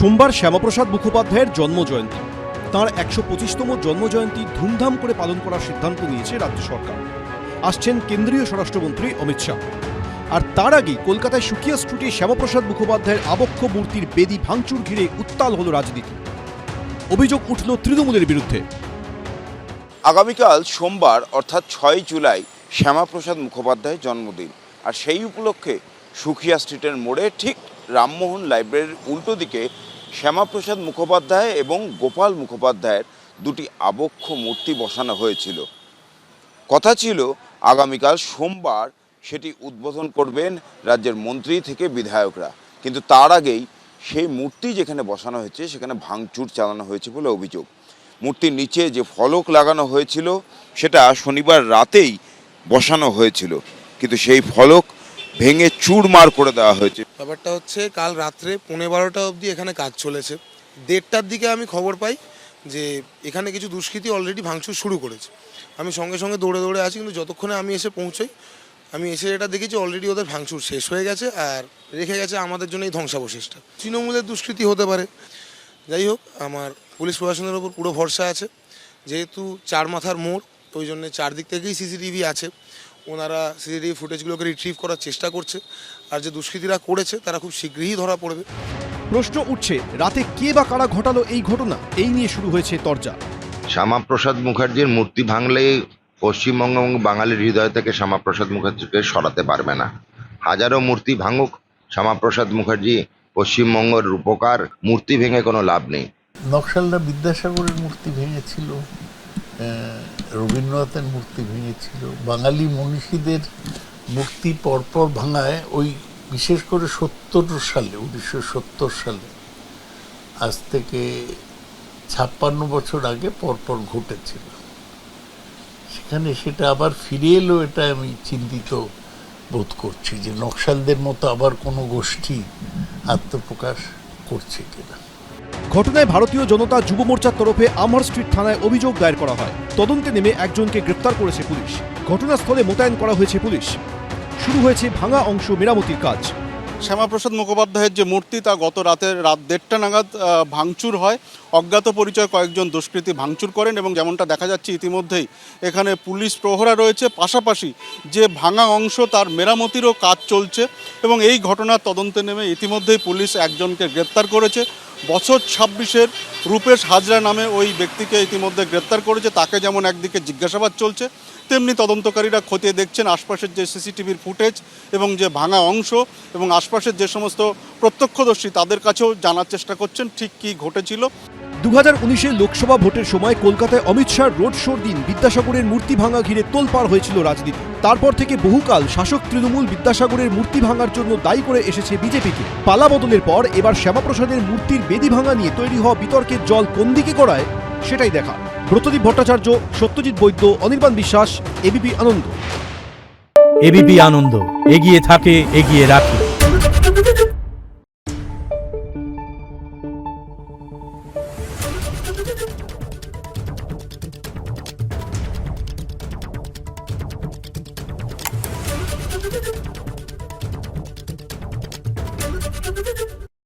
সোমবার শ্যামাপ্রসাদ মুখোপাধ্যায়ের জন্মজয়ন্তী। তাঁর ১২৫তম জন্মজয়ন্তী ধুমধাম করে পালন করার সিদ্ধান্ত নিয়েছে রাজ্য সরকার। আসছেন কেন্দ্রীয় স্বরাষ্ট্রমন্ত্রী অমিত শাহ। আর তার আগেই কলকাতায় সুকিয়া স্ট্রিটে শ্যামাপ্রসাদ মুখোপাধ্যায়ের আবক্ষ মূর্তির বেদি ভাঙচুর ঘিরে উত্তাল হল রাজনীতি। অভিযোগ উঠল তৃণমূলের বিরুদ্ধে। আগামীকাল সোমবার অর্থাৎ ৬ জুলাই শ্যামাপ্রসাদ মুখোপাধ্যায়ের জন্মদিন। আর সেই উপলক্ষে সুকিয়া স্ট্রিটের মোড়ে ঠিক রামমোহন লাইব্রেরির উল্টো দিকে শ্যামাপ্রসাদ মুখোপাধ্যায় এবং গোপাল মুখোপাধ্যায়ের দুটি আবক্ষ মূর্তি বসানো হয়েছিল। কথা ছিল আগামীকাল সোমবার সেটি উদ্বোধন করবেন রাজ্যের মন্ত্রী থেকে বিধায়করা, কিন্তু তার আগেই সেই মূর্তি যেখানে বসানো হয়েছে সেখানে ভাঙচুর চালানো হয়েছে বলে অভিযোগ। মূর্তির নিচে যে ফলক লাগানো হয়েছিল সেটা শনিবার রাতেই বসানো হয়েছিল, কিন্তু সেই ফলক ভেঙে চুরমার করে দেওয়া হয়েছে। ব্যাপারটা হচ্ছে কাল রাত্রে 12:15 অবধি এখানে কাজ চলেছে। 1:30টার দিকে আমি খবর পাই যে এখানে কিছু দুষ্কৃতী অলরেডি ভাঙচুর শুরু করেছে। আমি সঙ্গে সঙ্গে দৌড়ে আছি, কিন্তু যতক্ষণে আমি এসে পৌঁছই, আমি এসে এটা দেখেছি অলরেডি ওদের ভাঙচুর শেষ হয়ে গেছে আর রেখে গেছে আমাদের জন্য এই ধ্বংসাবশেষটা। তৃণমূলের দুষ্কৃতী হতে পারে। যাই হোক, আমার পুলিশ প্রশাসনের ওপর পুরো ভরসা আছে। যেহেতু 4 মাথার মোড়, ওই জন্য চারদিক থেকেই সিসিটিভি আছে। ওনারা সিসিটিভি ফুটেজগুলোকে রিট্রিভ করার চেষ্টা করছে, আর যে দুষ্কৃতীরা করেছে তারা খুব শীঘ্রই ধরা পড়বে। প্রশ্ন উঠছে, রাতে কে বা কারা ঘটালো এই ঘটনা? এই নিয়ে শুরু হয়েছে তরজা। শ্যামাপ্রসাদ মুখার্জির মূর্তি ভাঙলে পশ্চিমবঙ্গ এবং বাঙালির হৃদয় থেকে শ্যামাপ্রসাদ মুখার্জিকে সরাতে পারবে না। হাজারো মূর্তি ভাঙুক, শ্যামাপ্রসাদ মুখার্জি পশ্চিমবঙ্গের রূপকার, মূর্তি ভেঙে কোনো লাভ নেই। নকশালরা বিদ্যাসাগরের মূর্তি ভেঙেছিল, রবীন্দ্রনাথের মূর্তি ভেঙেছিল, বাঙালি মনীষীদের মূর্তি পরপর ভাঙায় ওই বিশেষ করে 1970 সালে আজ থেকে 56 বছর আগে পরপর ঘটেছিল। সেখানে সেটা আবার ফিরে এলো, এটা আমি চিন্তিত বোধ করছি যে নকশালদের মতো আবার কোনো গোষ্ঠী আত্মপ্রকাশ করছে কিনা। ঘটনায় ভারতীয় জনতা যুব মোর্চার তরফে আমহার স্ট্রিট থানায় অভিযোগ দায়ের করা হয়। তদন্তে নেমে একজনকে গ্রেপ্তার করেছে পুলিশ। ঘটনাস্থলে মোতায়েন করা হয়েছে পুলিশ। শুরু হয়েছে ভাঙা অংশ মেরামতির কাজ। শ্যামাপ্রসাদ মুখোপাধ্যায়ের যে মূর্তি, তা গত রাত 1:30টা নাগাদ ভাঙচুর হয়। অজ্ঞাত পরিচয় কয়েকজন দুষ্কৃতী ভাঙচুর করেন এবং যেমনটা দেখা যাচ্ছে ইতিমধ্যেই এখানে পুলিশ প্রহরা রয়েছে। পাশাপাশি যে ভাঙা অংশ তার মেরামতিরও কাজ চলছে এবং এই ঘটনার তদন্তে নেমে ইতিমধ্যেই পুলিশ একজনকে গ্রেপ্তার করেছে। বছর 26-এর রূপেশ হাজরা নামে ওই ব্যক্তিকে ইতিমধ্যে গ্রেপ্তার করেছে। তাকে যেমন একদিকে জিজ্ঞাসাবাদ চলছে, তেমনি তদন্তকারীরা খতিয়ে দেখছেন আশপাশের যে সিসিটিভির ফুটেজ এবং যে ভাঙা অংশ এবং আশপাশের যে সমস্ত প্রত্যক্ষদর্শী তাদের কাছেও জানার চেষ্টা করছেন ঠিক কী ঘটেছিল। 2019-এর লোকসভা ভোটের সময় কলকাতায় অমিত শাহ রোড শোর দিন বিদ্যাসাগরের মূর্তি ভাঙা ঘিরে তোলপাড় হয়েছিল রাজনীতি। তারপর থেকে বহুকাল শাসক তৃণমূল বিদ্যাসাগরের মূর্তি ভাঙার জন্য দায়ী করে এসেছে বিজেপিকে। পালা বদলের পর এবার শ্যামাপ্রসাদের মূর্তির বেদি ভাঙা নিয়ে তৈরি হওয়া বিতর্কের জল কোন দিকে গড়ায় সেটাই দেখা। ব্রতদীপ ভট্টাচার্য, সত্যজিৎ বৈদ্য, অনির্বাণ বিশ্বাস, এবিপি আনন্দ। এবিপি আনন্দ, এগিয়ে থাকে, এগিয়ে রাখে।